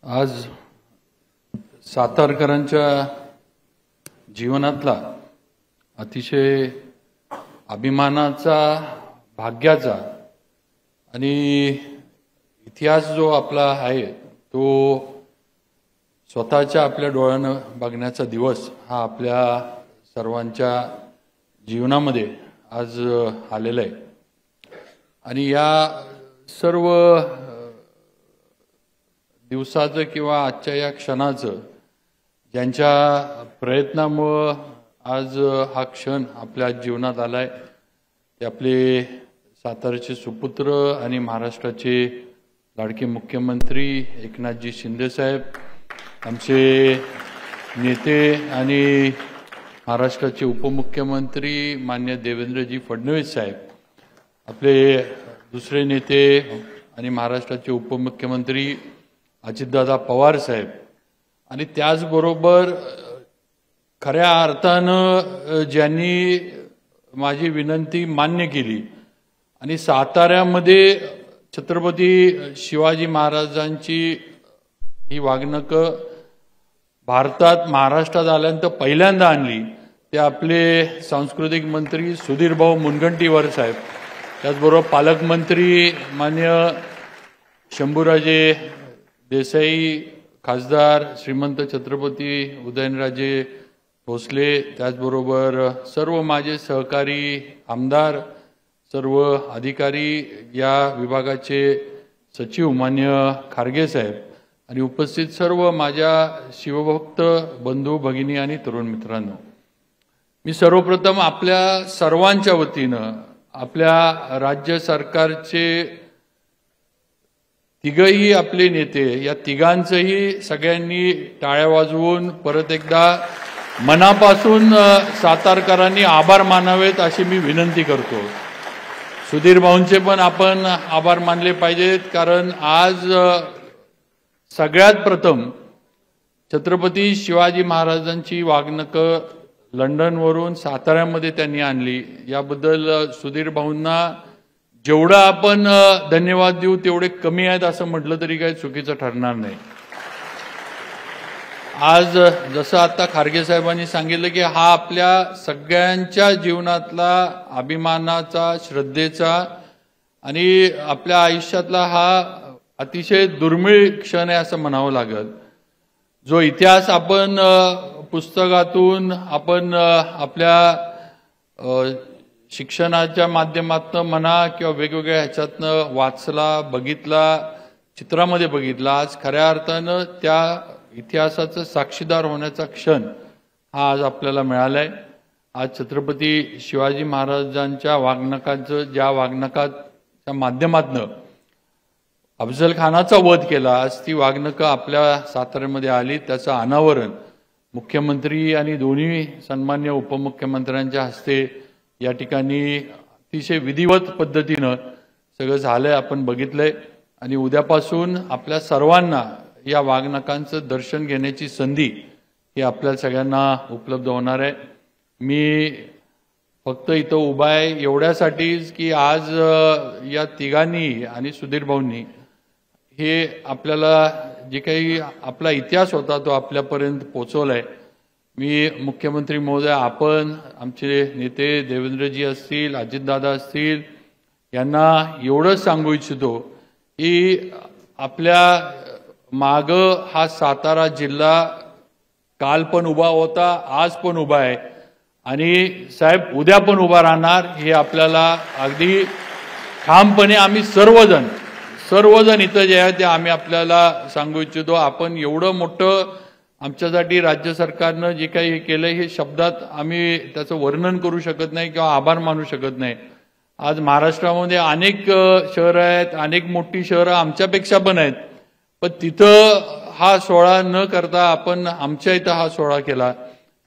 आज सातारकरांच्या जीवनातला अतिशय अभिमानाचा, भाग्याचा आणि इतिहास जो आपला आहे तो स्वतःच्या आपल्या डोळ्यानं बघण्याचा दिवस हा आपल्या सर्वांच्या जीवनामध्ये आज आलेला आहे। आणि या सर्व दिवसाचं किंवा आजच्या या क्षणाचं ज्यांच्या प्रयत्नामुळे आज हा क्षण आपल्या जीवनात आलाय ते आपले सातारचे सुपुत्र आणि महाराष्ट्राचे लाडके मुख्यमंत्री एकनाथजी शिंदे साहेब, आमचे नेते आणि महाराष्ट्राचे उपमुख्यमंत्री माननीय देवेंद्रजी फडणवीस साहेब, आपले दुसरे नेते आणि महाराष्ट्राचे उपमुख्यमंत्री अजितदादा पवार साहेब, आणि त्याचबरोबर खऱ्या अर्थानं ज्यांनी माझी विनंती मान्य केली आणि साताऱ्यामध्ये छत्रपती शिवाजी महाराजांची ही वाघनकं भारतात महाराष्ट्रात आल्यानंतर पहिल्यांदा आणली ते आपले सांस्कृतिक मंत्री सुधीरभाऊ मुनगंटीवार साहेब, त्याचबरोबर पालकमंत्री मान्य शंभूराजे देसाई, खासदार श्रीमंत छत्रपती उदयनराजे भोसले, त्याचबरोबर सर्व माझे सहकारी आमदार, सर्व अधिकारी, या विभागाचे सचिव मान्य खारगे साहेब आणि उपस्थित सर्व माझ्या शिवभक्त बंधू भगिनी आणि तरुण मित्रांनो, मी सर्वप्रथम आपल्या सर्वांच्या वतीनं आपल्या राज्य सरकारचे तिघही आपले नेते या तिघांचंही सगळ्यांनी टाळ्या वाजवून परत एकदा मनापासून सातारकरांनी आभार मानावेत अशी मी विनंती करतो। सुधीर भाऊंचे पण आपण आभार मानले पाहिजेत, कारण आज सगळ्यात प्रथम छत्रपती शिवाजी महाराजांची वाघनकं लंडनवरून साताऱ्यामध्ये त्यांनी आणली। याबद्दल सुधीर भाऊंना जेवढं आपण धन्यवाद देऊ तेवढे कमी आहेत असं म्हटलं तरी काही चुकीचं ठरणार नाही। आज जसं आता खारगे साहेबांनी सांगितलं की हा आपल्या सगळ्यांच्या जीवनातला अभिमानाचा, श्रद्धेचा आणि आपल्या आयुष्यातला हा अतिशय दुर्मिळ क्षण आहे असं म्हणावं लागेल। जो इतिहास आपण पुस्तकातून आपण आपल्या शिक्षणाच्या माध्यमातून म्हणा किंवा वेगवेगळ्या ह्याच्यातनं वाचला, बघितला, चित्रामध्ये बघितला, आज खऱ्या अर्थानं त्या इतिहासाचं साक्षीदार होण्याचा क्षण हा आज आपल्याला मिळालाय। आज छत्रपती शिवाजी महाराजांच्या वाघनकाचं, ज्या वाघनकाच्या माध्यमातून अफजल खानाचा वध केला, आज ती वाघनकं आपल्या साताऱ्यामध्ये आली। त्याचं अनावरण मुख्यमंत्री आणि दोन्ही सन्मान्य उपमुख्यमंत्र्यांच्या हस्ते या ठिकाणी अतिशय विधिवत पद्धतीनं सगळं झालंय, आपण बघितलंय। आणि उद्यापासून आपल्या सर्वांना या वाघनकांचं दर्शन घेण्याची संधी ही आपल्या सगळ्यांना उपलब्ध होणार आहे। मी फक्त इथं उभा आहे एवढ्यासाठीच की आज या तिघांनी आणि सुधीर भाऊंनी हे आपल्याला जे काही आपला इतिहास होता तो आपल्यापर्यंत पोहोचवलाय। मी मुख्यमंत्री महोदय, आपण आमचे नेते देवेंद्रजी असतील, अजितदादा असतील, यांना एवढंच सांगू इच्छितो की आपल्या माग हा सातारा जिल्हा काल पण उभा होता, आज पण उभा आहे आणि साहेब उद्या पण उभा राहणार, हे आपल्याला अगदी ठामपणे आम्ही सर्वजण इथं जे आहे ते आम्ही आपल्याला सांगू इच्छितो। आपण एवढं मोठं आमच्यासाठी राज्य सरकारनं जे काही हे केलंय हे शब्दात आम्ही त्याचं वर्णन करू शकत नाही किंवा आभार मानू शकत नाही। आज महाराष्ट्रामध्ये अनेक शहरं आहेत, अनेक मोठी शहरं आमच्यापेक्षा पण आहेत, पण तिथं हा सोहळा न करता आपण आमच्या इथं हा सोहळा केला,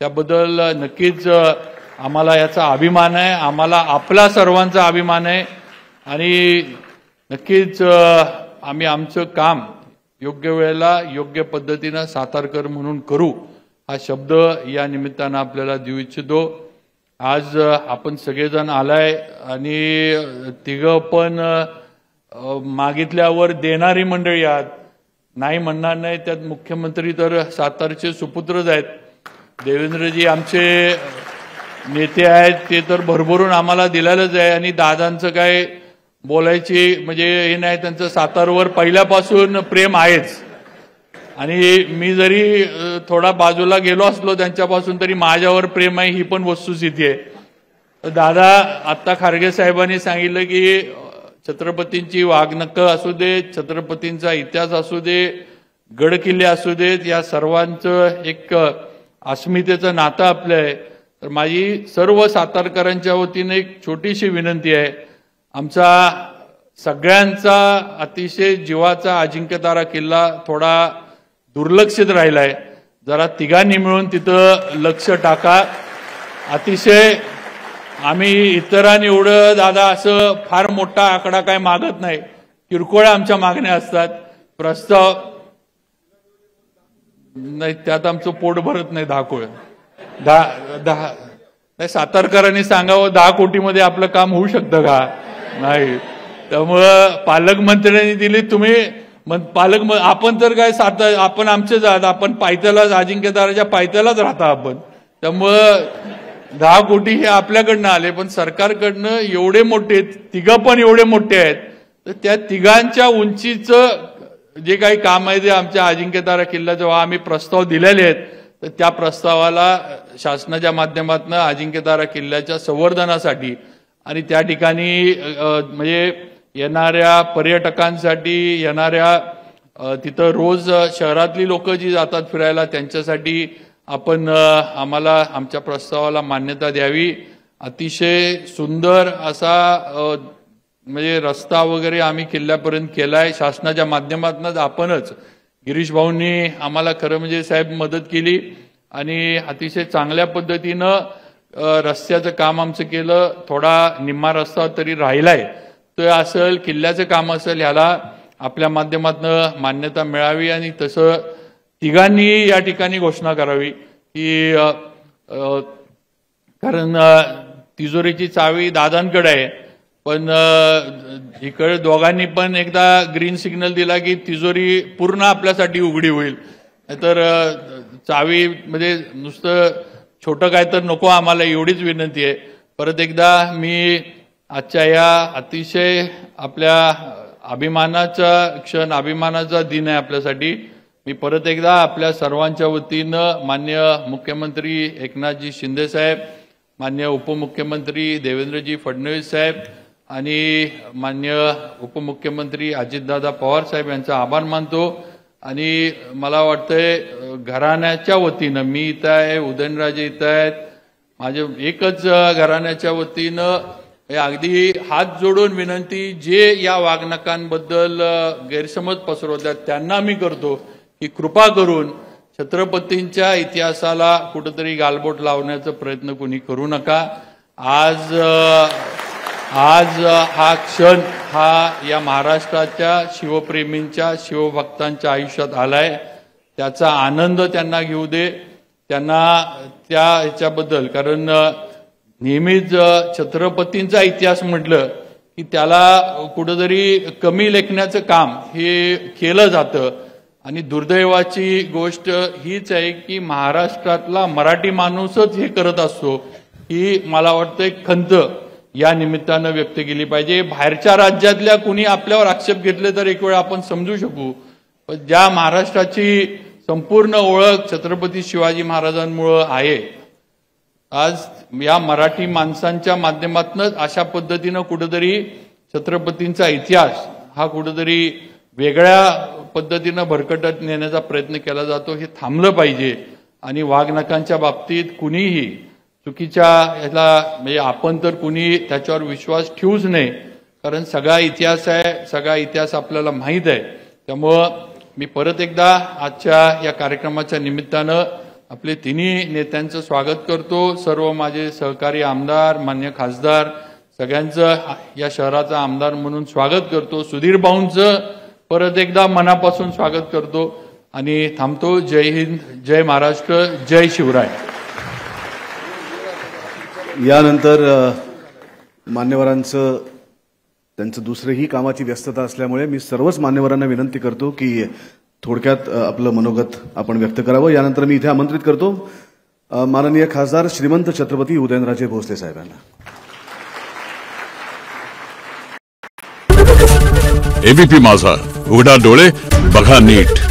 त्याबद्दल नक्कीच आम्हाला याचा अभिमान आहे, आम्हाला आपला सर्वांचा अभिमान आहे। आणि नक्कीच आम्ही आमचं काम योग्य वेळेला योग्य पद्धतीनं सातारकर म्हणून करू हा शब्द या निमित्तानं आपल्याला देऊ इच्छितो। आज आपण सगळेजण आलाय आणि तिघं पण मागितल्यावर देणारी मंडळी आहात, नाही म्हणणार नाही, त्यात मुख्यमंत्री तर सातारचे सुपुत्रच आहेत. देवेंद्रजी आमचे नेते आहेत, ते तर भरभरून आम्हाला दिलेलंच आहे. आणि दादांचं काय बोलायची म्हणजे हे नाही, त्यांचं सातारवर पहिल्यापासून प्रेम आहेच. आणि मी जरी थोडा बाजूला गेलो असलो त्यांच्यापासून, तरी माझ्यावर प्रेम आहे, ही पण वस्तुस्थिती आहे. दादा, आत्ता खारगे साहेबांनी सांगितलं की छत्रपतींची वागणुकं असू दे, छत्रपतींचा इतिहास असू दे, गड किल्ले असू देत, या सर्वांचं एक अस्मितेचं नातं आपलं आहे. तर माझी सर्व सातारकरांच्या वतीने एक छोटीशी विनंती आहे. आमचा सगळ्यांचा अतिशय जीवाचा अजिंक्यतारा किल्ला थोडा दुर्लक्षित राहिलाय. जरा तिघांनी मिळून तिथं लक्ष टाका. अतिशय आम्ही इतरांनी एवढं दादा असं फार मोठा आकडा काय मागत नाही, किरकोळ आमच्या मागण्या असतात. प्रस्ताव नाही, त्यात आमचं पोट भरत नाही. 10 नाही, सातारकरांनी सांगावं 10 कोटीमध्ये आपलं काम होऊ शकतं का? नाही. त्यामुळं पालकमंत्र्यांनी दिली, तुम्ही आपण तर काय आपण आमचेच आहात, आपण पायथ्यालाच, अजिंक्यताराच्या पायथ्यालाच राहता आपण. त्यामुळं 10 कोटी हे आपल्याकडनं आले, पण सरकारकडनं एवढे मोठे, तिघं पण एवढे मोठे आहेत, तर त्या तिघांच्या उंचीचं जे काही काम आहे ते आमच्या अजिंक्यतारा किल्ला जेव्हा आम्ही प्रस्ताव दिलेले आहेत, तर त्या प्रस्तावाला शासनाच्या माध्यमातून अजिंक्यतारा किल्ल्याच्या संवर्धनासाठी आणि त्या ठिकाणी म्हणजे येणाऱ्या पर्यटकांसाठी, येणाऱ्या तिथं रोज शहरातली लोक जी जातात फिरायला, त्यांच्यासाठी आपण आम्हाला आमच्या प्रस्तावाला मान्यता द्यावी. अतिशय सुंदर असा म्हणजे रस्ता वगैरे आम्ही किल्ल्यापर्यंत केलाय शासनाच्या माध्यमातूनच. आपणच गिरीश भाऊंनी आम्हाला खरं म्हणजे साहेब मदत केली आणि अतिशय चांगल्या पद्धतीनं रस्त्याचं काम आमचं केलं. थोडा निम्मा रस्ता तरी राहिलाय, तो असेल, किल्ल्याचं काम असेल, ह्याला आपल्या माध्यमातून मान्यता मिळावी. आणि तसं तिघांनी या ठिकाणी घोषणा करावी की कारण तिजोरीची चावी दादांकडे आहे, पण इकडे दोघांनी पण एकदा ग्रीन सिग्नल दिला की तिजोरी पूर्ण आपल्यासाठी उघडी होईल. नाहीतर चावी म्हणजे नुसतं छोटं काय तर नको आम्हाला, एवढीच विनंती आहे. परत एकदा मी आजच्या या अतिशय आपल्या अभिमानाचा क्षण, अभिमानाचा दिन आहे आपल्यासाठी. मी परत एकदा आपल्या सर्वांच्या वतीनं माननीय मुख्यमंत्री एकनाथजी शिंदे साहेब, माननीय उपमुख्यमंत्री देवेंद्रजी फडणवीस साहेब आणि माननीय उपमुख्यमंत्री अजितदादा पवार साहेब यांचा आभार मानतो. आणि मला वाटतंय घराण्याच्या वतीनं, मी इथं आहे, उदयनराजे इथं आहेत, माझे एकच घराण्याच्या वतीनं अगदी हात जोडून विनंती, जे या वागणुकांबद्दल गैरसमज पसरवतात त्यांना मी करतो की कृपा करून छत्रपतींच्या इतिहासाला कुठेतरी गालबोट लावण्याचा प्रयत्न कोणी करू नका. आज हा क्षण हा या महाराष्ट्राच्या शिवप्रेमींच्या, शिवभक्तांच्या आयुष्यात आलाय. त्याचा आनंद त्यांना घेऊ दे, त्यांना त्या ह्याच्याबद्दल, कारण नेहमीच छत्रपतींचा इतिहास म्हटलं की त्याला कुठेतरी कमी लेखण्याचं काम हे केलं जातं. आणि दुर्दैवाची गोष्ट हीच आहे की महाराष्ट्रातला मराठी माणूसच हे करत असतो, ही मला वाटतं एक खंत या निमित्तानं व्यक्त केली पाहिजे. बाहेरच्या राज्यातल्या कुणी आपल्यावर आक्षेप घेतले तर एक वेळ आपण समजू शकू, पण ज्या महाराष्ट्राची संपूर्ण ओळख छत्रपती शिवाजी महाराजांमुळे आहे, आज या मराठी माणसांच्या माध्यमातूनच अशा पद्धतीनं कुठेतरी छत्रपतींचा इतिहास हा कुठेतरी वेगळ्या पद्धतीनं भरकटत नेण्याचा प्रयत्न केला जातो. हे थांबलं पाहिजे. आणि वाघनखांच्या बाबतीत कुणीही चुकीच्या ह्याला म्हणजे आपण तर कुणी त्याच्यावर विश्वास ठेवूच नाही, कारण सगळा इतिहास आहे, सगळा इतिहास आपल्याला माहीत आहे. त्यामुळं मी परत एकदा आजच्या या कार्यक्रमाच्या निमित्तानं आपले तिन्ही नेत्यांचं स्वागत करतो. सर्व माझे सहकारी आमदार, मान्य खासदार सगळ्यांचं या शहराचा आमदार म्हणून स्वागत करतो. सुधीर भाऊंचं परत एकदा मनापासून स्वागत करतो आणि थांबतो. जय हिंद, जय महाराष्ट्र, जय शिवराय. यानंतर मान्यवरांचं त्यांचं दुसरंही कामाची व्यस्तता असल्यामुळे मी सर्वच मान्यवरांना विनंती करतो की थोडक्यात आपलं मनोगत आपण व्यक्त करावं. यानंतर मी इथे आमंत्रित करतो माननीय खासदार श्रीमंत छत्रपती उदयनराजे भोसले साहेबांना. एबीपी माझा, उघडा डोळे बघा नीट.